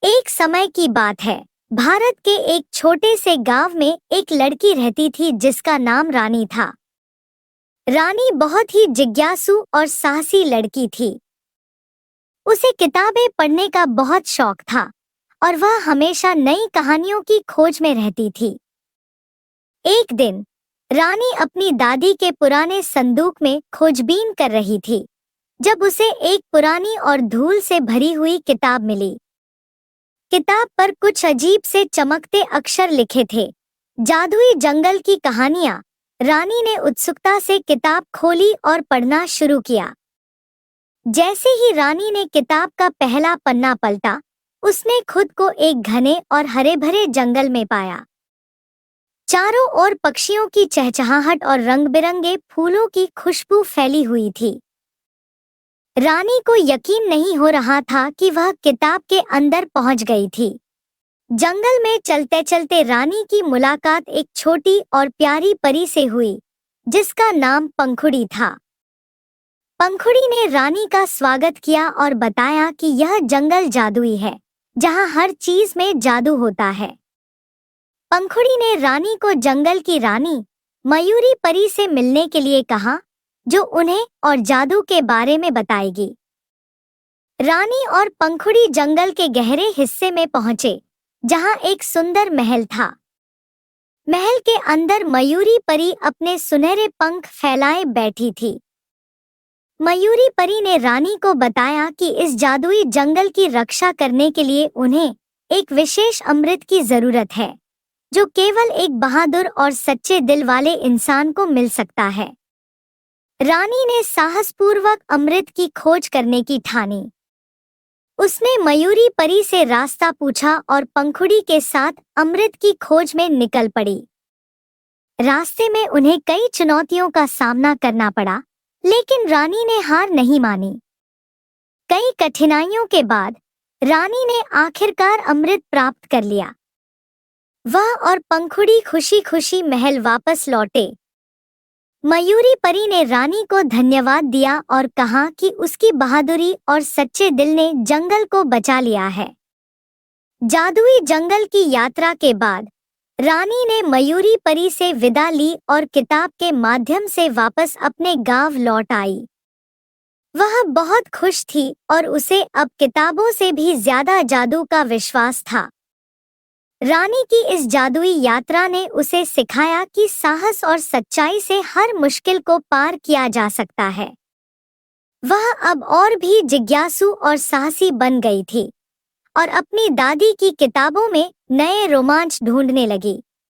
एक समय की बात है। भारत के एक छोटे से गांव में एक लड़की रहती थी जिसका नाम रानी था। रानी बहुत ही जिज्ञासु और साहसी लड़की थी। उसे किताबें पढ़ने का बहुत शौक था और वह हमेशा नई कहानियों की खोज में रहती थी। एक दिन रानी अपनी दादी के पुराने संदूक में खोजबीन कर रही थी जब उसे एक पुरानी और धूल से भरी हुई किताब मिली। किताब पर कुछ अजीब से चमकते अक्षर लिखे थे, जादुई जंगल की कहानियां। रानी ने उत्सुकता से किताब खोली और पढ़ना शुरू किया। जैसे ही रानी ने किताब का पहला पन्ना पलटा, उसने खुद को एक घने और हरे भरे जंगल में पाया। चारों ओर पक्षियों की चहचहाहट और रंग बिरंगे फूलों की खुशबू फैली हुई थी। रानी को यकीन नहीं हो रहा था कि वह किताब के अंदर पहुंच गई थी। जंगल में चलते चलते रानी की मुलाकात एक छोटी और प्यारी परी से हुई जिसका नाम पंखुड़ी था। पंखुड़ी ने रानी का स्वागत किया और बताया कि यह जंगल जादुई है, जहां हर चीज में जादू होता है। पंखुड़ी ने रानी को जंगल की रानी मयूरी परी से मिलने के लिए कहा, जो उन्हें और जादू के बारे में बताएगी। रानी और पंखुड़ी जंगल के गहरे हिस्से में पहुंचे, जहां एक सुंदर महल था। महल के अंदर मयूरी परी अपने सुनहरे पंख फैलाए बैठी थी। मयूरी परी ने रानी को बताया कि इस जादुई जंगल की रक्षा करने के लिए उन्हें एक विशेष अमृत की जरूरत है, जो केवल एक बहादुर और सच्चे दिल वाले इंसान को मिल सकता है। रानी ने साहसपूर्वक अमृत की खोज करने की ठानी। उसने मयूरी परी से रास्ता पूछा और पंखुड़ी के साथ अमृत की खोज में निकल पड़ी। रास्ते में उन्हें कई चुनौतियों का सामना करना पड़ा, लेकिन रानी ने हार नहीं मानी। कई कठिनाइयों के बाद रानी ने आखिरकार अमृत प्राप्त कर लिया। वह और पंखुड़ी खुशी खुशी महल वापस लौटे। मयूरी परी ने रानी को धन्यवाद दिया और कहा कि उसकी बहादुरी और सच्चे दिल ने जंगल को बचा लिया है। जादुई जंगल की यात्रा के बाद रानी ने मयूरी परी से विदा ली और किताब के माध्यम से वापस अपने गांव लौट आई। वह बहुत खुश थी और उसे अब किताबों से भी ज्यादा जादू का विश्वास था। रानी की इस जादुई यात्रा ने उसे सिखाया कि साहस और सच्चाई से हर मुश्किल को पार किया जा सकता है। वह अब और भी जिज्ञासु और साहसी बन गई थी और अपनी दादी की किताबों में नए रोमांच ढूंढने लगी।